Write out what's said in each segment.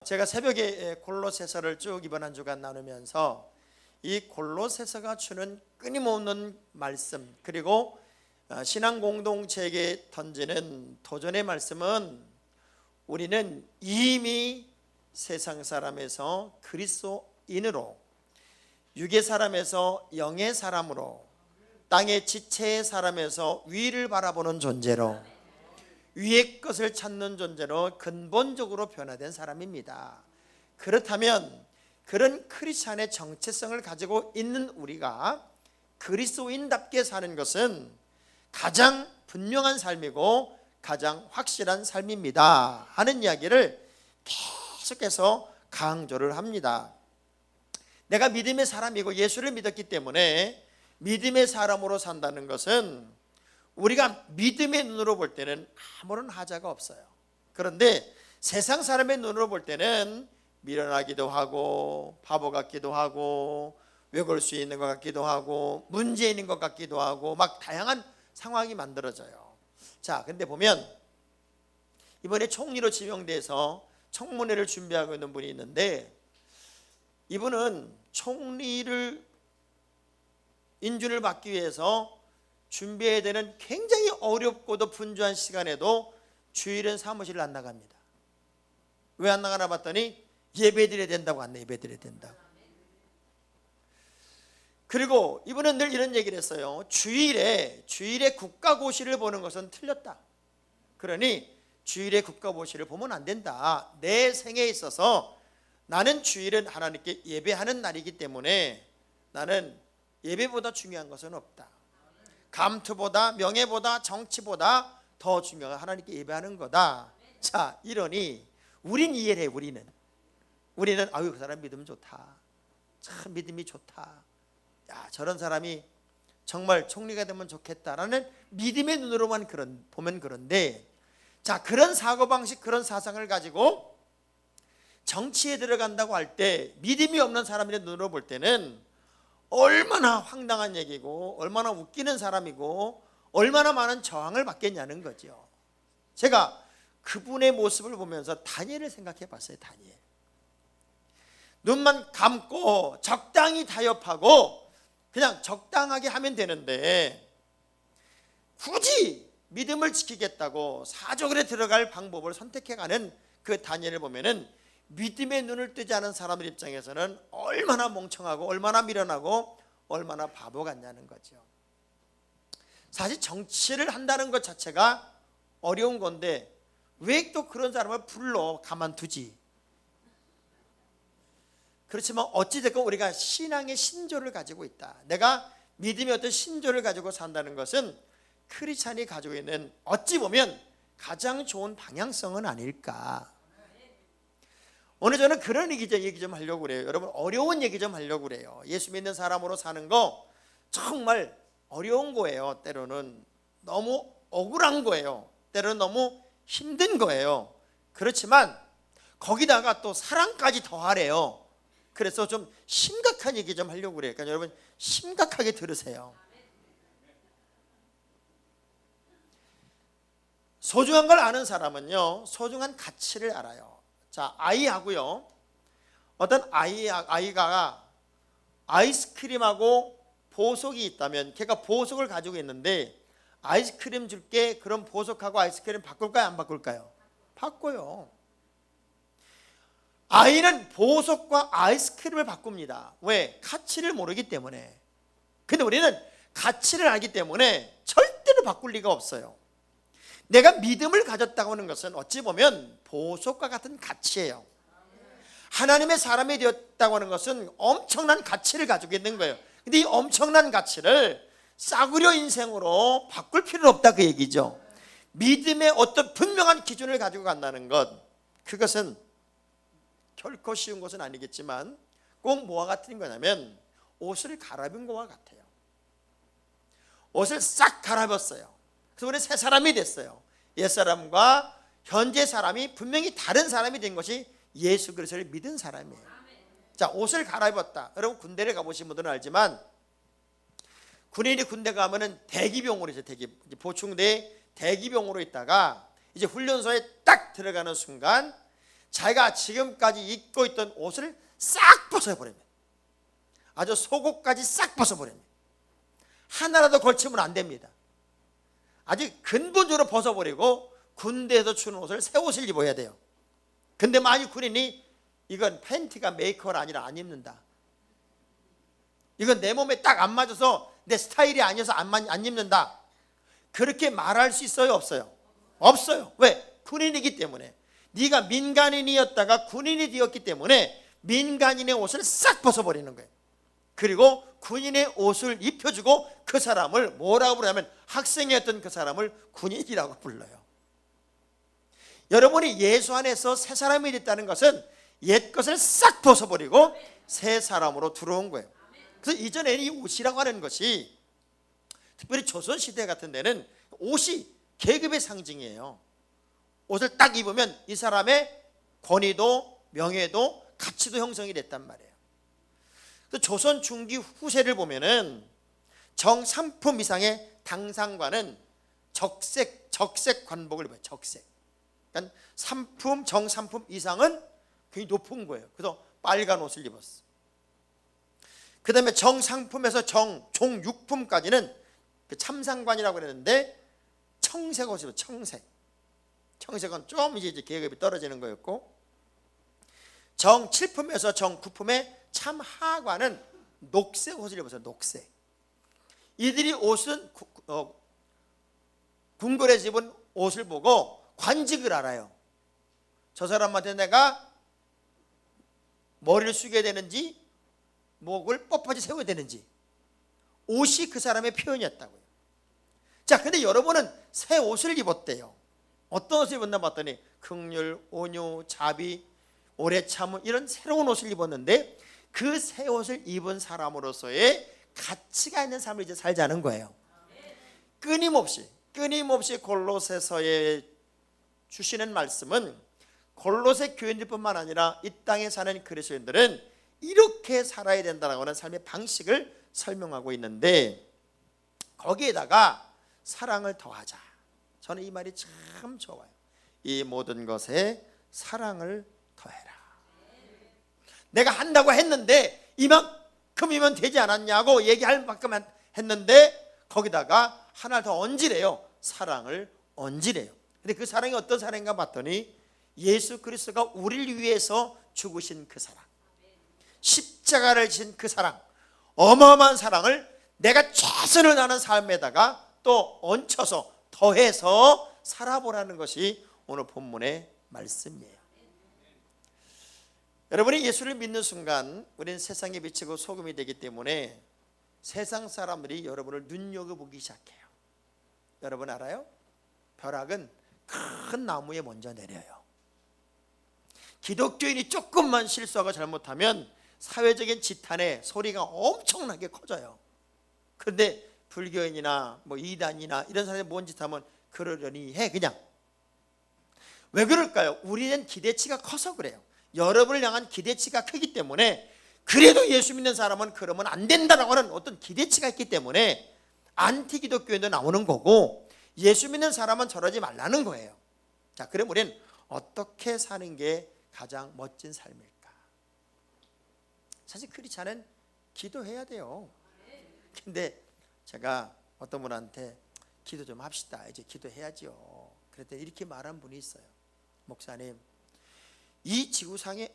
제가 새벽에 골로새서를 쭉 이번 한 주간 나누면서 이 골로새서가 주는 끊임없는 말씀, 그리고 신앙 공동체에게 던지는 도전의 말씀은 우리는 이미 세상 사람에서 그리스도인으로, 육의 사람에서 영의 사람으로, 땅의 지체의 사람에서 위를 바라보는 존재로, 위의 것을 찾는 존재로 근본적으로 변화된 사람입니다. 그렇다면 그런 크리스찬의 정체성을 가지고 있는 우리가 그리스도인답게 사는 것은 가장 분명한 삶이고 가장 확실한 삶입니다 하는 이야기를 계속해서 강조를 합니다. 내가 믿음의 사람이고 예수를 믿었기 때문에 믿음의 사람으로 산다는 것은 우리가 믿음의 눈으로 볼 때는 아무런 하자가 없어요. 그런데 세상 사람의 눈으로 볼 때는 미련하기도 하고 바보 같기도 하고 왜걸 수 있는 것 같기도 하고 문제 있는 것 같기도 하고 막 다양한 상황이 만들어져요. 자, 근데 보면 이번에 총리로 지명돼서 청문회를 준비하고 있는 분이 있는데, 이분은 총리를 인준을 받기 위해서 준비해야 되는 굉장히 어렵고도 분주한 시간에도 주일은 사무실을 안 나갑니다. 왜 안 나가나 봤더니 예배드려야 된다고. 안 예배드려야 된다고. 그리고 이분은 늘 이런 얘기를 했어요. 주일에 국가고시를 보는 것은 틀렸다. 그러니 주일에 국가고시를 보면 안 된다. 내 생에 있어서 나는 주일은 하나님께 예배하는 날이기 때문에 나는 예배보다 중요한 것은 없다. 감투보다 명예보다 정치보다 더 중요한 하나님께 예배하는 거다. 자, 이러니 우린 이해를 해. 우리는 아유, 그 사람 믿음 좋다. 참 믿음이 좋다. 야, 저런 사람이 정말 총리가 되면 좋겠다라는 믿음의 눈으로만 보면 그런데, 자, 그런 사고방식, 그런 사상을 가지고 정치에 들어간다고 할 때 믿음이 없는 사람의 눈으로 볼 때는 얼마나 황당한 얘기고 얼마나 웃기는 사람이고 얼마나 많은 저항을 받겠냐는 거죠. 제가 그분의 모습을 보면서 다니엘을 생각해 봤어요. 다니엘. 눈만 감고 적당히 타협하고 그냥 적당하게 하면 되는데, 굳이 믿음을 지키겠다고 사족에 들어갈 방법을 선택해가는 그 다니엘을 보면은 믿음의 눈을 뜨지 않은 사람들 입장에서는 얼마나 멍청하고 얼마나 미련하고 얼마나 바보 같냐는 거죠. 사실 정치를 한다는 것 자체가 어려운 건데 왜 또 그런 사람을 불러 가만두지? 그렇지만 어찌됐건 우리가 신앙의 신조를 가지고 있다. 내가 믿음의 어떤 신조를 가지고 산다는 것은 크리스찬이 가지고 있는 어찌 보면 가장 좋은 방향성은 아닐까. 오늘 저는 그런 얘기 좀 하려고 그래요. 여러분, 어려운 얘기 좀 하려고 그래요. 예수 믿는 사람으로 사는 거 정말 어려운 거예요. 때로는 너무 억울한 거예요. 때로는 너무 힘든 거예요. 그렇지만 거기다가 또 사랑까지 더하래요. 그래서 좀 심각한 얘기 좀 하려고 그래요. 그러니까 여러분 심각하게 들으세요. 소중한 걸 아는 사람은요, 소중한 가치를 알아요. 자, 아이하고요, 어떤 아이가 아이스크림하고 보석이 있다면 걔가 보석을 가지고 있는데 아이스크림 줄게, 그럼 보석하고 아이스크림 바꿀까요? 안 바꿀까요? 바꿔요. 아이는 보석과 아이스크림을 바꿉니다. 왜? 가치를 모르기 때문에. 근데 우리는 가치를 알기 때문에 절대로 바꿀 리가 없어요. 내가 믿음을 가졌다고 하는 것은 어찌 보면 보석과 같은 가치예요. 하나님의 사람이 되었다고 하는 것은 엄청난 가치를 가지고 있는 거예요. 근데 이 엄청난 가치를 싸구려 인생으로 바꿀 필요는 없다, 그 얘기죠. 믿음의 어떤 분명한 기준을 가지고 간다는 것, 그것은 결코 쉬운 것은 아니겠지만 꼭 뭐와 같은 거냐면 옷을 갈아입은 것과 같아요. 옷을 싹 갈아입었어요. 그래서 우리 새 사람이 됐어요. 옛사람과 현재 사람이 분명히 다른 사람이 된 것이 예수 그리스도를 믿은 사람이에요. 자, 옷을 갈아입었다. 여러분 군대를 가보신 분들은 알지만 군인이 군대 가면은 대기병으로 이제 보충대 대기병으로 있다가 이제 훈련소에 딱 들어가는 순간 자기가 지금까지 입고 있던 옷을 싹 벗어버립니다. 아주 속옷까지 싹 벗어버립니다. 하나라도 걸치면 안 됩니다. 아주 근본적으로 벗어버리고 군대에서 주는 옷을 새 옷을 입어야 돼요. 근데 만약 군인이 이건 팬티가 메이커가 아니라 안 입는다, 이건 내 몸에 딱 안 맞아서 내 스타일이 아니어서 안 입는다, 그렇게 말할 수 있어요? 없어요? 없어요. 왜? 군인이기 때문에. 네가 민간인이었다가 군인이 되었기 때문에 민간인의 옷을 싹 벗어버리는 거예요. 그리고 군인의 옷을 입혀주고 그 사람을 뭐라고 부르냐면, 학생이었던 그 사람을 군인이라고 불러요. 여러분이 예수 안에서 새 사람이 됐다는 것은 옛 것을 싹 벗어버리고 새 사람으로 들어온 거예요. 그래서 이전에는 이 옷이라고 하는 것이, 특별히 조선시대 같은 데는 옷이 계급의 상징이에요. 옷을 딱 입으면 이 사람의 권위도 명예도 가치도 형성이 됐단 말이에요. 조선 중기 후세를 보면은 정삼품 이상의 당상관은 적색 관복을 입어요. 적색. 그러니까 정삼품 이상은 굉장히 높은 거예요. 그래서 빨간 옷을 입었어. 그 다음에 정상품에서 종육품까지는 참상관이라고 그랬는데 청색 옷을 입어요. 청색은 좀 이제 계급이 떨어지는 거였고, 정칠품에서 정구품의 참하관은 녹색 옷을 입었어요. 녹색. 이들이 옷은 궁궐에서 입은 옷을 보고 관직을 알아요. 저 사람한테 내가 머리를 숙여야 되는지 목을 뻣뻣이 세워야 되는지, 옷이 그 사람의 표현이었다고요. 자, 근데 여러분은 새 옷을 입었대요. 어떤 옷을 입었나 봤더니 긍휼, 온유, 자비, 오래 참음, 이런 새로운 옷을 입었는데, 그 새 옷을 입은 사람으로서의 가치가 있는 삶을 이제 살자는 거예요. 끊임없이 골로새서에 주시는 말씀은 골로새 교인들뿐만 아니라 이 땅에 사는 그리스도인들은 이렇게 살아야 된다고 하는 삶의 방식을 설명하고 있는데, 거기에다가 사랑을 더하자. 저는 이 말이 참 좋아요. 이 모든 것에 사랑을 더해라. 내가 한다고 했는데 이만큼이면 되지 않았냐고 얘기할 만큼 했는데, 거기다가 하나 더 얹으래요. 사랑을 얹으래요. 근데 그 사랑이 어떤 사랑인가 봤더니, 예수 그리스도가 우리를 위해서 죽으신 그 사랑, 십자가를 지신 그 사랑, 어마어마한 사랑을 내가 최선을 다하는 삶에다가 또 얹혀서 더해서 살아보라는 것이 오늘 본문의 말씀이에요. 여러분이 예수를 믿는 순간 우리는 세상에 비치고 소금이 되기 때문에 세상 사람들이 여러분을 눈여겨보기 시작해요. 여러분 알아요? 벼락은 큰 나무에 먼저 내려요. 기독교인이 조금만 실수하고 잘못하면 사회적인 지탄의 소리가 엄청나게 커져요. 그런데 불교인이나 이단이나 이런 사람이 뭔 짓 하면 그러려니 해. 그냥. 왜 그럴까요? 우리는 기대치가 커서 그래요. 여러분을 향한 기대치가 크기 때문에, 그래도 예수 믿는 사람은 그러면 안 된다라고 하는 어떤 기대치가 있기 때문에 안티 기독교인도 나오는 거고, 예수 믿는 사람은 저러지 말라는 거예요. 자, 그럼 우리는 어떻게 사는 게 가장 멋진 삶일까? 사실 크리스찬은 기도해야 돼요. 근데 제가 어떤 분한테 기도 좀 합시다, 이제 기도해야지요. 그랬더니 이렇게 말한 분이 있어요. 목사님, 이 지구상에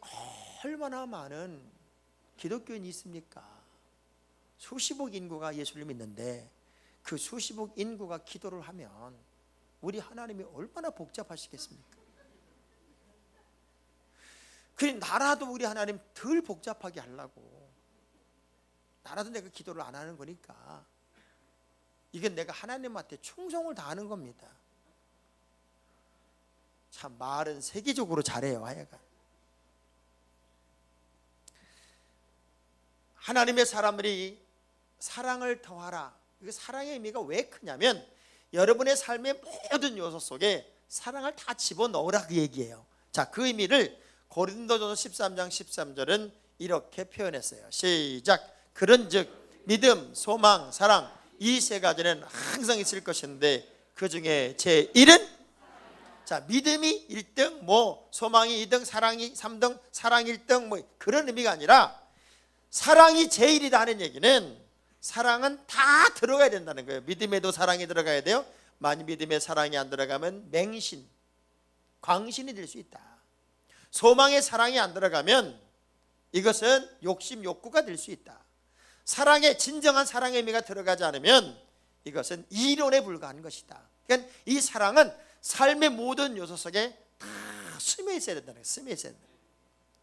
얼마나 많은 기독교인이 있습니까? 수십억 인구가 예수를 믿는데 그 수십억 인구가 기도를 하면 우리 하나님이 얼마나 복잡하시겠습니까? 그 나라도 우리 하나님 덜 복잡하게 하려고, 나라도 내가 기도를 안 하는 거니까 이건 내가 하나님한테 충성을 다하는 겁니다. 참 말은 세계적으로 잘해요. 하여간 하나님의 사람들이 사랑을 더하라. 그 사랑의 의미가 왜 크냐면, 여러분의 삶의 모든 요소 속에 사랑을 다 집어넣으라 그 얘기예요. 자, 그 의미를 고린도전서 13장 13절은 이렇게 표현했어요. 시작. 그런즉 믿음, 소망, 사랑, 이 세 가지는 항상 있을 것인데 그 중에 제1은 자, 믿음이 1등, 뭐 소망이 2등, 사랑이 3등, 사랑 1등, 뭐 그런 의미가 아니라 사랑이 제일이다 하는 얘기는 사랑은 다 들어가야 된다는 거예요. 믿음에도 사랑이 들어가야 돼요. 만약 믿음에 사랑이 안 들어가면 맹신, 광신이 될 수 있다. 소망에 사랑이 안 들어가면 이것은 욕심, 욕구가 될 수 있다. 사랑에, 진정한 사랑의 의미가 들어가지 않으면 이것은 이론에 불과한 것이다. 그러니까 이 사랑은 삶의 모든 요소 속에 다 스며 있어야 된다는 거예요. 스며 있어야 된다.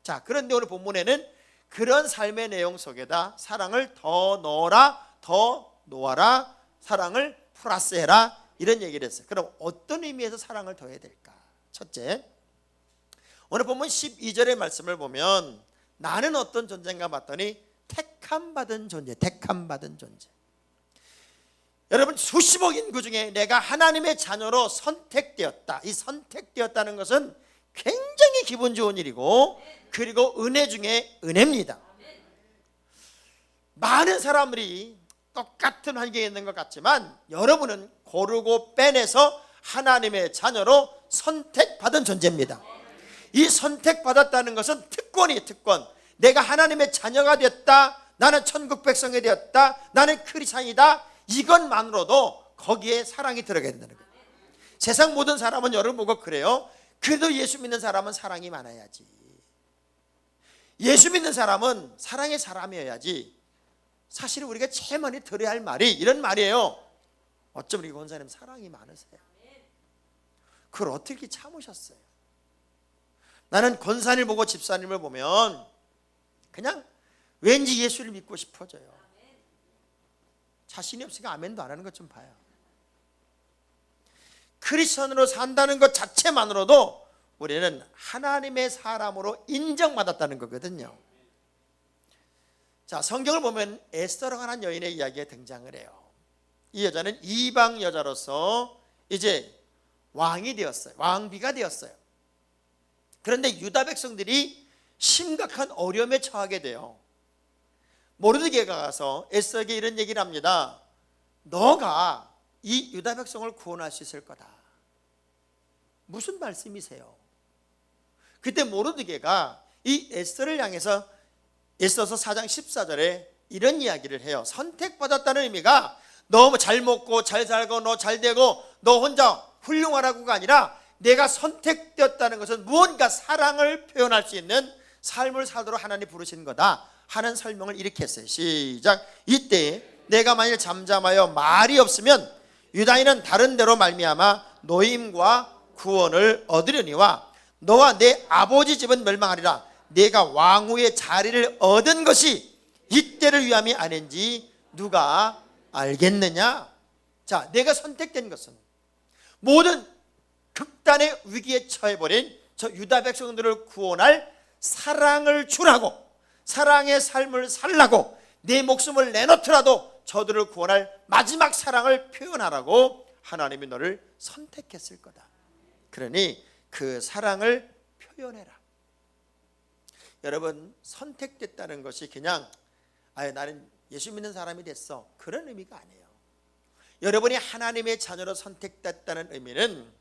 자, 그런데 오늘 본문에는 그런 삶의 내용 속에다 사랑을 더 넣어라, 더 놓아라, 사랑을 플러스해라, 이런 얘기를 했어요. 그럼 어떤 의미에서 사랑을 더해야 될까? 첫째, 오늘 본문 12절의 말씀을 보면 나는 어떤 존재인가 봤더니 택함받은 존재, 택함받은 존재. 여러분, 수십억 인구 중에 내가 하나님의 자녀로 선택되었다. 이 선택되었다는 것은 굉장히 기분 좋은 일이고, 그리고 은혜 중에 은혜입니다. 많은 사람들이 똑같은 환경에 있는 것 같지만 여러분은 고르고 빼내서 하나님의 자녀로 선택받은 존재입니다. 이 선택받았다는 것은 특권이에요. 특권. 내가 하나님의 자녀가 됐다, 나는 천국 백성이 되었다, 나는 크리스찬이다, 이것만으로도 거기에 사랑이 들어가야 된다는 거예요. 세상 모든 사람은 여러분 보고 그래요. 그래도 예수 믿는 사람은 사랑이 많아야지, 예수 믿는 사람은 사랑의 사람이어야지. 사실 우리가 제일 많이 들어야 할 말이 이런 말이에요. 어쩜 우리 권사님 사랑이 많으세요? 그걸 어떻게 참으셨어요? 나는 권사님을 보고 집사님을 보면 그냥 왠지 예수를 믿고 싶어져요. 자신이 없으니까 아멘도 안 하는 것 좀 봐요. 크리스천으로 산다는 것 자체만으로도 우리는 하나님의 사람으로 인정받았다는 거거든요. 자, 성경을 보면 에스더라고 하는 여인의 이야기가 등장을 해요. 이 여자는 이방 여자로서 이제 왕이 되었어요. 왕비가 되었어요. 그런데 유다 백성들이 심각한 어려움에 처하게 돼요. 모르드게가 가서 에스더에게 이런 얘기를 합니다. 너가 이 유다 백성을 구원할 수 있을 거다. 무슨 말씀이세요? 그때 모르드게가 이 에스더를 향해서 에스더서 4장 14절에 이런 이야기를 해요. 선택받았다는 의미가 너 잘 먹고 잘 살고 너 잘 되고 너 혼자 훌륭하라고가 아니라 내가 선택되었다는 것은 무언가 사랑을 표현할 수 있는 삶을 살도록 하나님 부르신 거다 하는 설명을 이렇게 했어요. 시작. 이때 내가 만일 잠잠하여 말이 없으면 유다인은 다른 데로 말미암아 노임과 구원을 얻으려니와 너와 내 아버지 집은 멸망하리라. 내가 왕후의 자리를 얻은 것이 이때를 위함이 아닌지 누가 알겠느냐? 자, 내가 선택된 것은 모든 극단의 위기에 처해버린 저 유다 백성들을 구원할 사랑을 주라고, 사랑의 삶을 살라고, 내 목숨을 내놓더라도 저들을 구원할 마지막 사랑을 표현하라고 하나님이 너를 선택했을 거다. 그러니 그 사랑을 표현해라. 여러분, 선택됐다는 것이 그냥 나는 예수 믿는 사람이 됐어, 그런 의미가 아니에요. 여러분이 하나님의 자녀로 선택됐다는 의미는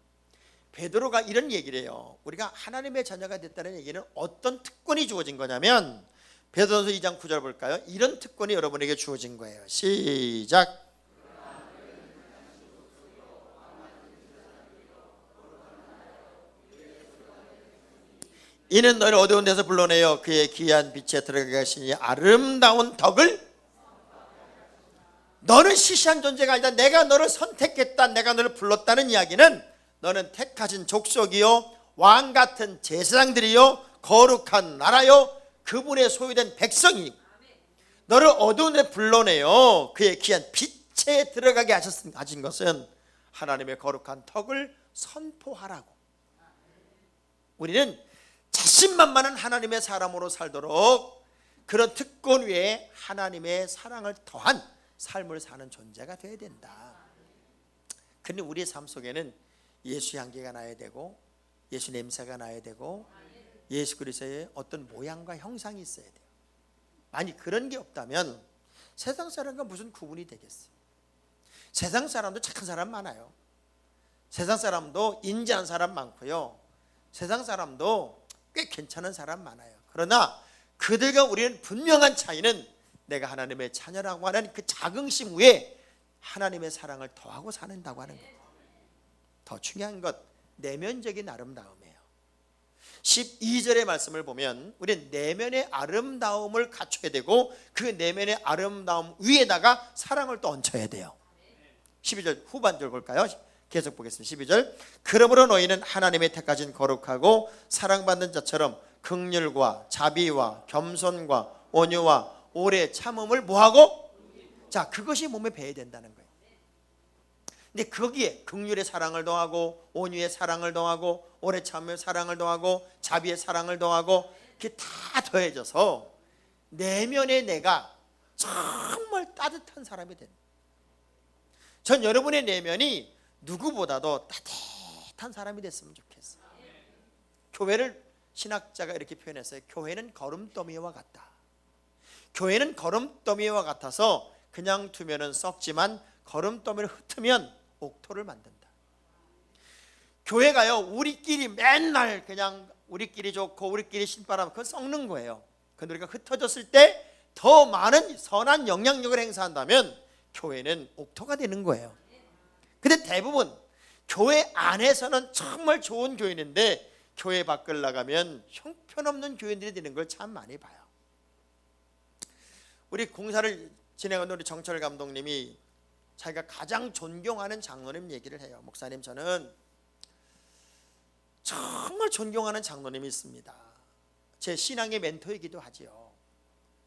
베드로가 이런 얘기를 해요. 우리가 하나님의 자녀가 됐다는 얘기는 어떤 특권이 주어진 거냐면 베드로서 2장 9절 볼까요? 이런 특권이 여러분에게 주어진 거예요. 시작. 이는 너를 어두운 데서 불러내어 그의 귀한 빛에 들어가게 하시니 아름다운 덕을, 너는 시시한 존재가 아니다. 내가 너를 선택했다, 내가 너를 불렀다는 이야기는 너는 택하신 족속이요 왕같은 제사장들이요 거룩한 나라요 그분의 소유된 백성이 너를 어두운 데 불러내어 그의 귀한 빛에 들어가게 하신 것은 하나님의 거룩한 덕을 선포하라고. 우리는 자신만만한 하나님의 사람으로 살도록 그런 특권 위에 하나님의 사랑을 더한 삶을 사는 존재가 되어야 된다. 그런데 우리의 삶 속에는 예수 향기가 나야 되고 예수 냄새가 나야 되고 예수 그리스도의 어떤 모양과 형상이 있어야 돼요. 만약 그런 게 없다면 세상 사람과 무슨 구분이 되겠어요? 세상 사람도 착한 사람 많아요. 세상 사람도 인자한 사람 많고요, 세상 사람도 꽤 괜찮은 사람 많아요. 그러나 그들과 우리는 분명한 차이는 내가 하나님의 자녀라고 하는 그 자긍심 위에 하나님의 사랑을 더하고 사는다고 하는 거예요. 더 중요한 것, 내면적인 아름다움이에요. 12절의 말씀을 보면 우리는 내면의 아름다움을 갖춰야 되고 그 내면의 아름다움 위에다가 사랑을 또 얹혀야 돼요. 12절 후반절 볼까요? 계속 보겠습니다. 12절, 그러므로 너희는 하나님의 택하신 거룩하고 사랑받는 자처럼 긍휼과 자비와 겸손과 온유와 오래 참음을 뭐하고? 자, 그것이 몸에 배야 된다는 거예요. 근데 거기에 긍휼의 사랑을 더하고 온유의 사랑을 더하고 오래 참음의 사랑을 더하고 자비의 사랑을 더하고 그게 다 더해져서 내면의 내가 정말 따뜻한 사람이 된다. 전 여러분의 내면이 누구보다도 따뜻한 사람이 됐으면 좋겠어요. 교회를 신학자가 이렇게 표현했어요. 교회는 거름더미와 같다. 교회는 거름더미와 같아서 그냥 두면은 썩지만 거름더미를 흩으면 옥토를 만든다. 교회가요, 우리끼리 맨날 그냥 우리끼리 좋고 우리끼리 신바람, 그건 썩는 거예요. 근데 우리가 흩어졌을 때 더 많은 선한 영향력을 행사한다면 교회는 옥토가 되는 거예요. 근데 대부분 교회 안에서는 정말 좋은 교인인데 교회 밖을 나가면 형편없는 교인들이 되는 걸 참 많이 봐요. 우리 공사를 진행하는 우리 정철 감독님이 자기가 가장 존경하는 장로님 얘기를 해요. 목사님, 저는 정말 존경하는 장로님이 있습니다. 제 신앙의 멘토이기도 하지요.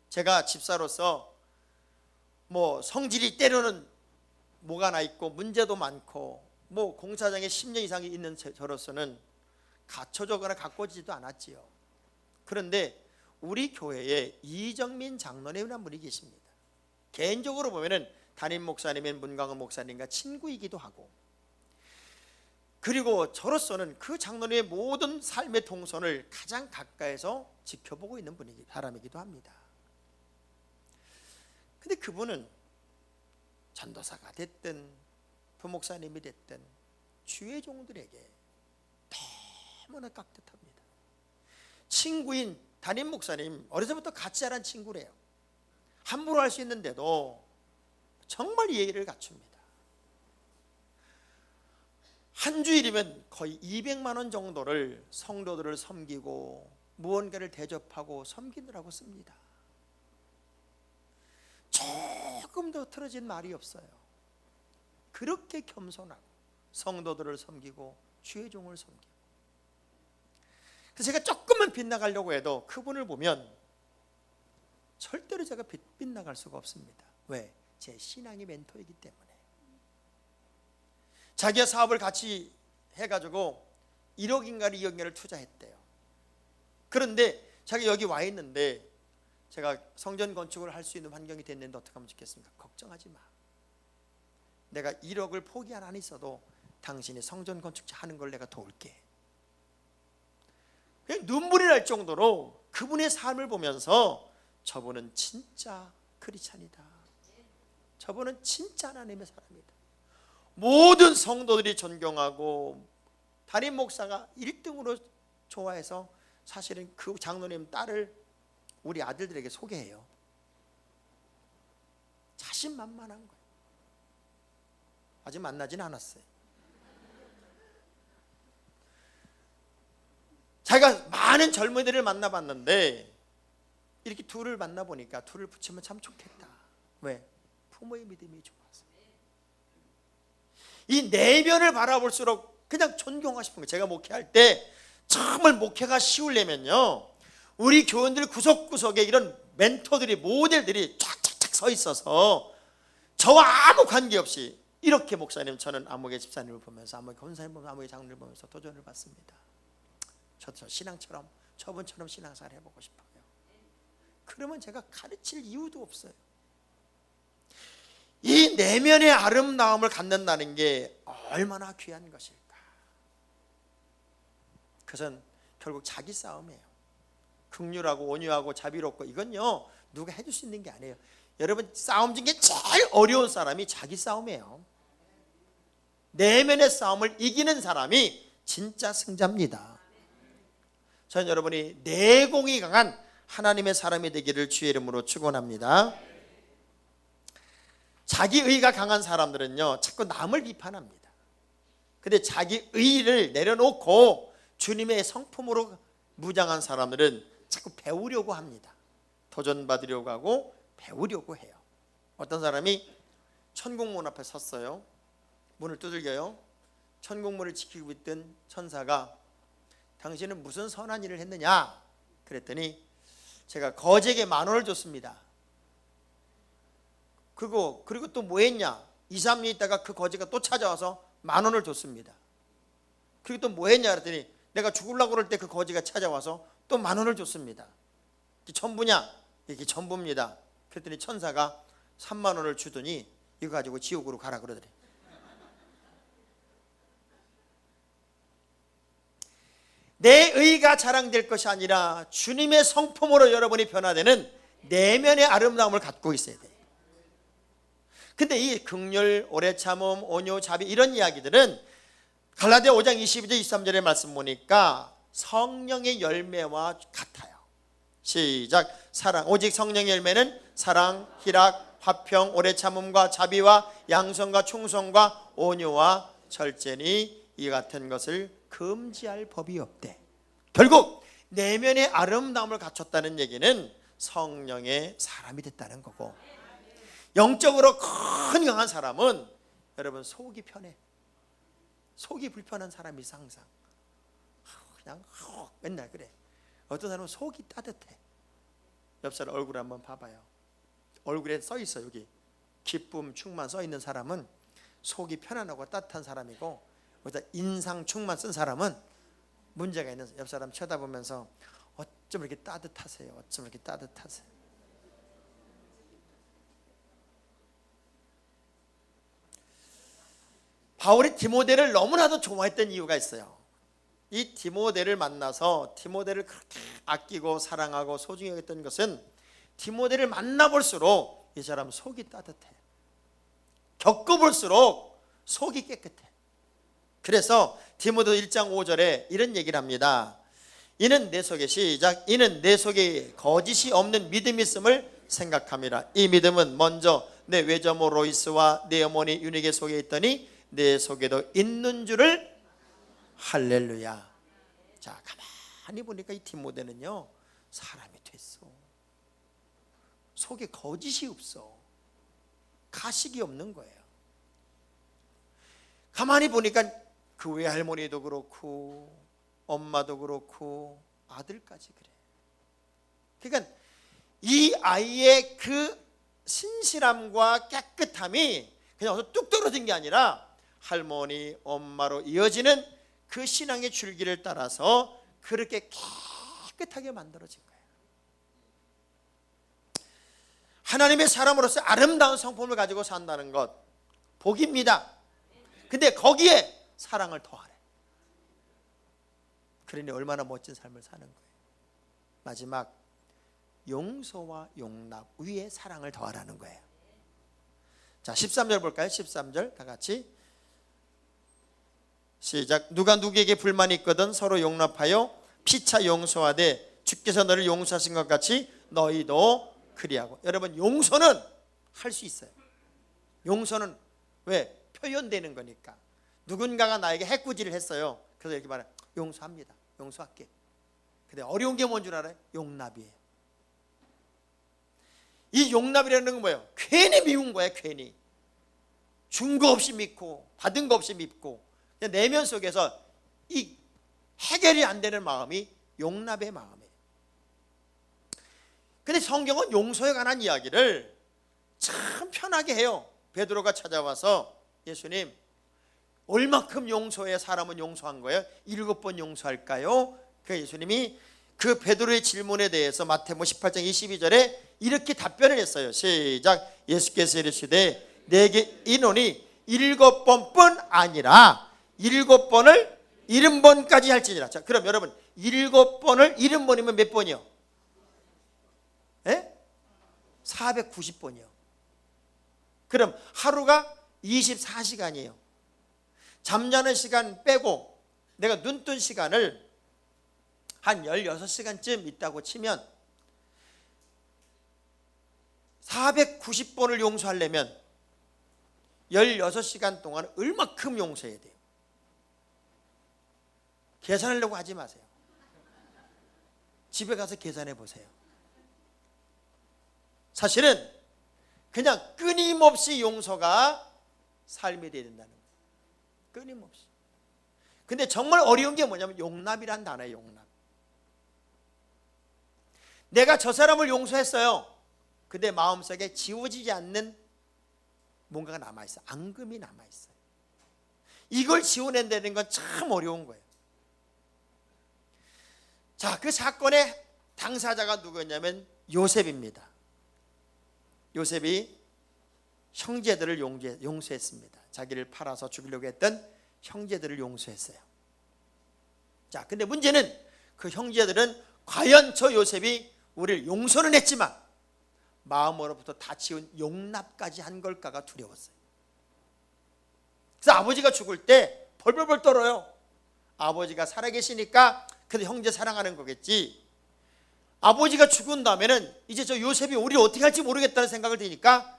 제가 집사로서 뭐 성질이 때로는 뭐가 나 있고 문제도 많고 뭐 공사장에 10년 이상이 있는 저로서는 갖춰주거나 가꿔지지도 않았지요. 그런데 우리 교회에 이정민 장로님이라는 분이 계십니다. 개인적으로 보면은 담임 목사님인 문광은 목사님과 친구이기도 하고, 그리고 저로서는 그 장로님의 모든 삶의 동선을 가장 가까이서 지켜보고 있는 사람이기도 합니다. 근데 그분은 전도사가 됐든 부목사님이 됐든 주의 종들에게 너무나 깍듯합니다. 친구인 담임 목사님, 어려서부터 같이 자란 친구래요. 함부로 할 수 있는데도 정말 예의를 갖춥니다. 한 주일이면 거의 200만 원 정도를 성도들을 섬기고 무언가를 대접하고 섬기느라고 씁니다. 조금 더 틀어진 말이 없어요. 그렇게 겸손하고 성도들을 섬기고 주의 종을 섬기고. 그래서 제가 조금만 빗나가려고 해도 그분을 보면 절대로 제가 빗나갈 수가 없습니다. 왜? 제 신앙의 멘토이기 때문에. 자기가 사업을 같이 해가지고 1억인가를 2억인가를 투자했대요. 그런데 자기가 여기 와 있는데 제가 성전 건축을 할 수 있는 환경이 됐는데 어떻게 하면 좋겠습니까? 걱정하지 마. 내가 1억을 포기 안 있어도 당신이 성전 건축 하는 걸 내가 도울게. 그냥 눈물이 날 정도로 그분의 삶을 보면서 저분은 진짜 크리스찬이다. 저분은 진짜 하나님의 사람이다. 모든 성도들이 존경하고 담임 목사가 1등으로 좋아해서 사실은 그 장로님 딸을 우리 아들들에게 소개해요. 자신만만한 거예요. 아직 만나지는 않았어요. 자기가 많은 젊은이들을 만나봤는데 이렇게 둘을 만나보니까 둘을 붙이면 참 좋겠다. 왜? 부모의 믿음이 좋아서. 이 내면을 바라볼수록 그냥 존경하고 싶은 거예요. 제가 목회할 때 정말 목회가 쉬우려면요, 우리 교원들 구석구석에 이런 멘토들이, 모델들이 쫙쫙쫙 서 있어서 저와 아무 관계없이 이렇게 목사님, 저는 암흑의 집사님을 보면서, 암흑의 권사님 보면서, 암흑의 장로를 보면서 도전을 받습니다. 저도 신앙처럼, 저분처럼 신앙생활 해보고 싶어요. 그러면 제가 가르칠 이유도 없어요. 이 내면의 아름다움을 갖는다는 게 얼마나 귀한 것일까. 그것은 결국 자기 싸움이에요. 긍휼하고 온유하고 자비롭고, 이건요 누가 해줄 수 있는 게 아니에요. 여러분, 싸움 중에 제일 어려운 사람이 자기 싸움이에요. 내면의 싸움을 이기는 사람이 진짜 승자입니다. 저는 여러분이 내공이 강한 하나님의 사람이 되기를 주의 이름으로 축원합니다. 자기의가 강한 사람들은요 자꾸 남을 비판합니다. 근데 자기의를 내려놓고 주님의 성품으로 무장한 사람들은 자꾸 배우려고 합니다. 도전받으려고 하고 배우려고 해요. 어떤 사람이 천국문 앞에 섰어요. 문을 두들겨요. 천국문을 지키고 있던 천사가 당신은 무슨 선한 일을 했느냐 그랬더니 제가 거지에게 10,000원을 줬습니다. 그리고 또 뭐 했냐? 2, 3년 있다가 그 거지가 또 찾아와서 10,000원을 줬습니다. 그리고 또 뭐 했냐 그랬더니 내가 죽으려고 그럴 때 그 거지가 찾아와서 또 10,000원을 줬습니다. 이게 전부냐? 이게 전부입니다. 그랬더니 천사가 30,000원을 주더니 이거 가지고 지옥으로 가라 그러더래. 내 의가 자랑될 것이 아니라 주님의 성품으로 여러분이 변화되는 내면의 아름다움을 갖고 있어야 돼요. 근데 이 긍휼, 오래 참음, 온유, 자비 이런 이야기들은 갈라디아 5장 22절 23절의 말씀 보니까 성령의 열매와 같아요. 시작. 사랑. 오직 성령의 열매는 사랑, 희락, 화평, 오래 참음과 자비와 양선과 충성과 온유와 절제니 이 같은 것을 금지할 법이 없대. 결국 내면의 아름다움을 갖췄다는 얘기는 성령의 사람이 됐다는 거고, 영적으로 큰 강한 사람은 여러분 속이 편해. 속이 불편한 사람이 있어. 항상 그냥 맨날 그래. 어떤 사람은 속이 따뜻해. 옆 사람 얼굴 한번 봐봐요. 얼굴에 써 있어. 여기 기쁨 충만 써 있는 사람은 속이 편안하고 따뜻한 사람이고, 거기다 인상 충만 쓴 사람은 문제가 있는. 옆 사람 쳐다보면서 어쩜 이렇게 따뜻하세요? 어쩜 이렇게 따뜻하세요? 바울이 디모데를 너무나도 좋아했던 이유가 있어요. 이 디모데를 만나서 디모데를 그렇게 아끼고 사랑하고 소중히 여겼던 것은 디모데를 만나볼수록 이 사람 속이 따뜻해. 겪어볼수록 속이 깨끗해. 그래서 디모데 1장 5절에 이런 얘기를 합니다. 이는 내 속에 시작. 이는 내 속에 거짓이 없는 믿음이 있음을 생각함이라. 이 믿음은 먼저 내 외조모 로이스와 내 어머니 유니게 속에 있더니 내 속에도 있는 줄을. 할렐루야. 자, 가만히 보니까 이 디모데는요 사람이 됐어. 속에 거짓이 없어. 가식이 없는 거예요. 가만히 보니까 그 외할머니도 그렇고 엄마도 그렇고 아들까지 그래. 그러니까 이 아이의 그 신실함과 깨끗함이 그냥 어서 뚝 떨어진 게 아니라 할머니, 엄마로 이어지는 그 신앙의 줄기를 따라서 그렇게 깨끗하게 만들어진 거예요. 하나님의 사람으로서 아름다운 성품을 가지고 산다는 것 복입니다. 근데 거기에 사랑을 더하래. 그러니 얼마나 멋진 삶을 사는 거예요. 마지막 용서와 용납 위에 사랑을 더하라는 거예요. 자, 13절 볼까요? 13절 다 같이 시작. 누가 누구에게 불만이 있거든 서로 용납하여 피차 용서하되 주께서 너를 용서하신 것 같이 너희도 그리하고. 여러분 용서는 할 수 있어요. 용서는 왜? 표현되는 거니까. 누군가가 나에게 해코지를 했어요. 그래서 이렇게 말해. 용서합니다. 용서할게. 근데 어려운 게 뭔 줄 알아요? 용납이에요. 이 용납이라는 건 뭐예요? 괜히 미운 거예요. 괜히 준 거 없이 믿고 받은 거 없이 믿고 그냥 내면 속에서 이 해결이 안 되는 마음이 용납의 마음이에요. 근데 성경은 용서에 관한 이야기를 참 편하게 해요. 베드로가 찾아와서 예수님 얼마큼 용서해 사람은 용서한 거예요? 7번 용서할까요? 그 예수님이 그 베드로의 질문에 대해서 마태복음 18장 22절에 이렇게 답변을 했어요. 시작. 예수께서 이르시되 내게 인원이 7번뿐 아니라 7번을 70번까지 할지니라. 자, 그럼 여러분 7번을 70번이면 몇 번이요? 예? 490번이요. 그럼 하루가 24시간이에요. 잠자는 시간 빼고 내가 눈 뜬 시간을 한 16시간쯤 있다고 치면 490번을 용서하려면 16시간 동안 얼마큼 용서해야 돼요? 계산하려고 하지 마세요. 집에 가서 계산해 보세요. 사실은 그냥 끊임없이 용서가 삶이 되어야 된다는 거예요. 끊임없이. 근데 정말 어려운 게 뭐냐면 용납이란 단어예요. 용납. 내가 저 사람을 용서했어요. 근데 마음속에 지워지지 않는 뭔가가 남아있어요. 앙금이 남아있어요. 이걸 지워낸다는 건 참 어려운 거예요. 자, 그 사건의 당사자가 누구였냐면 요셉입니다. 요셉이 형제들을 용서했습니다. 자기를 팔아서 죽이려고 했던 형제들을 용서했어요. 자, 근데 문제는 그 형제들은 과연 저 요셉이 우리를 용서는 했지만 마음으로부터 다 지운 용납까지 한 걸까가 두려웠어요. 그래서 아버지가 죽을 때 벌벌벌 떨어요. 아버지가 살아계시니까 그래도 형제 사랑하는 거겠지. 아버지가 죽은 다음에는 이제 저 요셉이 우리를 어떻게 할지 모르겠다는 생각을 드니까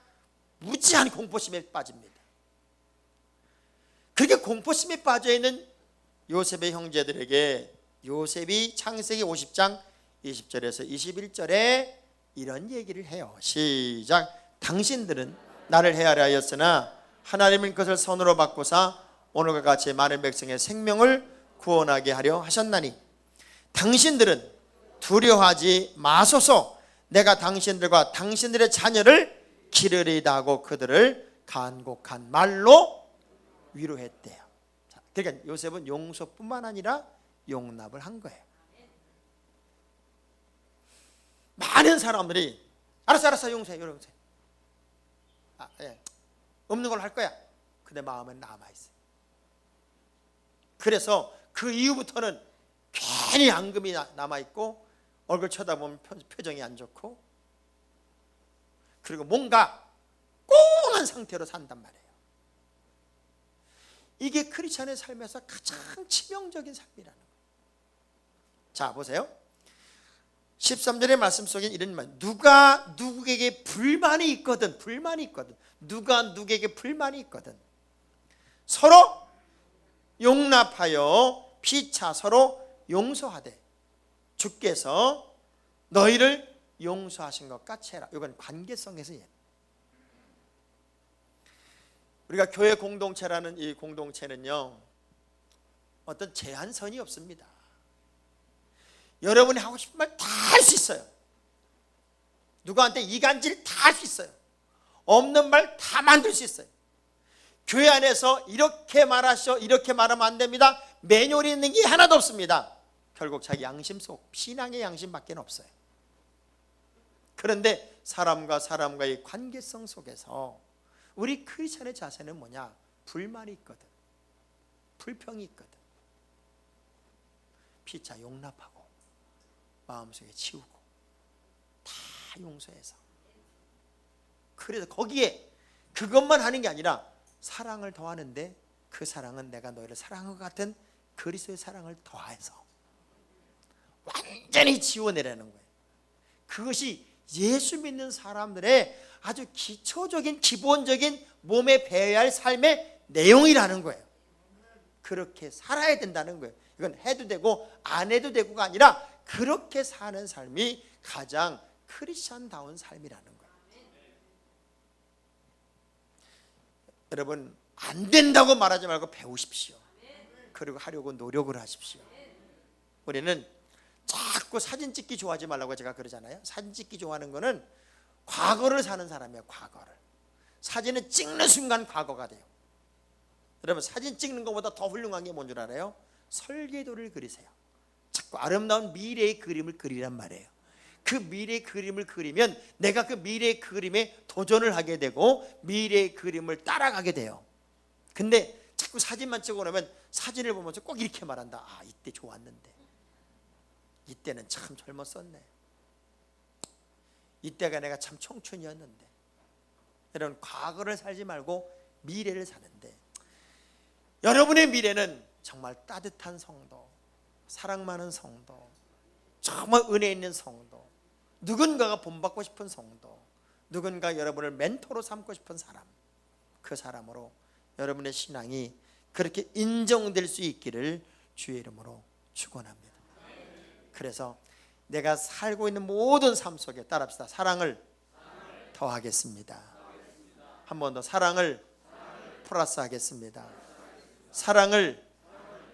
무지한 공포심에 빠집니다. 그렇게 공포심에 빠져있는 요셉의 형제들에게 요셉이 창세기 50장 20절에서 21절에 이런 얘기를 해요. 시작. 당신들은 나를 헤아려 하였으나 하나님은 그것을 선으로 바꾸사 오늘과 같이 많은 백성의 생명을 구원하게 하려 하셨나니 당신들은 두려워하지 마소서. 내가 당신들과 당신들의 자녀를 기르리다 하고 그들을 간곡한 말로 위로했대요. 그러니까 요셉은 용서뿐만 아니라 용납을 한 거예요. 많은 사람들이 알았어 용서해. 예. 없는 걸로 할 거야. 근데 마음은 남아있어요. 그래서 그 이후부터는 괜히 앙금이 남아있고 얼굴 쳐다보면 표정이 안 좋고 그리고 뭔가 꽁한 상태로 산단 말이에요. 이게 크리스찬의 삶에서 가장 치명적인 삶이라는 거예요. 자, 보세요. 13절의 말씀 속에 이런 말, 누가 누구에게 불만이 있거든 누가 누구에게 불만이 있거든 서로 용납하여 피차 서로 용서하되 주께서 너희를 용서하신 것 같이 해라. 이건 관계성에서 우리가 교회 공동체라는 이 공동체는요 어떤 제한선이 없습니다. 여러분이 하고 싶은 말 다 할 수 있어요. 누구한테 이간질 다 할 수 있어요. 없는 말 다 만들 수 있어요. 교회 안에서 이렇게 말하셔 이렇게 말하면 안 됩니다. 매뉴얼이 있는 게 하나도 없습니다. 결국 자기 양심 속 신앙의 양심밖에 없어요. 그런데 사람과 사람과의 관계성 속에서 우리 크리스천의 자세는 뭐냐? 불만이 있거든, 불평이 있거든, 피차 용납하고 마음속에 치우고 다 용서해서, 그래서 거기에 그것만 하는 게 아니라 사랑을 더하는데 그 사랑은 내가 너희를 사랑한 것 같은 그리스도의 사랑을 더해서 완전히 지워내라는 거예요. 그것이 예수 믿는 사람들의 아주 기초적인 기본적인 몸에 배워야 할 삶의 내용이라는 거예요. 그렇게 살아야 된다는 거예요. 이건 해도 되고 안 해도 되고가 아니라 그렇게 사는 삶이 가장 크리스찬다운 삶이라는 거예요. 여러분, 안 된다고 말하지 말고 배우십시오. 그리고 하려고 노력을 하십시오. 우리는 자꾸 사진 찍기 좋아하지 말라고 제가 그러잖아요. 사진 찍기 좋아하는 거는 과거를 사는 사람이에요. 과거를. 사진을 찍는 순간 과거가 돼요. 여러분, 사진 찍는 것보다 더 훌륭한 게 뭔 줄 알아요? 설계도를 그리세요. 자꾸 아름다운 미래의 그림을 그리란 말이에요. 그 미래의 그림을 그리면 내가 그 미래의 그림에 도전을 하게 되고 미래의 그림을 따라가게 돼요. 근데 자꾸 사진만 찍어 놓으면 사진을 보면서 꼭 이렇게 말한다. 아, 이때 좋았는데, 이때는 참 젊었었네, 이때가 내가 참 청춘이었는데. 여러분, 과거를 살지 말고 미래를 사는데, 여러분의 미래는 정말 따뜻한 성도, 사랑 많은 성도, 정말 은혜 있는 성도, 누군가가 본받고 싶은 성도, 누군가 여러분을 멘토로 삼고 싶은 사람, 그 사람으로 여러분의 신앙이 그렇게 인정될 수 있기를 주의 이름으로 축원합니다. 그래서 내가 살고 있는 모든 삶 속에 따라합시다. 사랑을 더하겠습니다. 한 번 더 사랑을 플러스 하겠습니다. 사랑을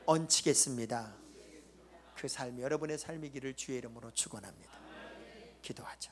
얹히겠습니다. 그 삶이 여러분의 삶이기를 주의 이름으로 축원합니다. 기도하죠.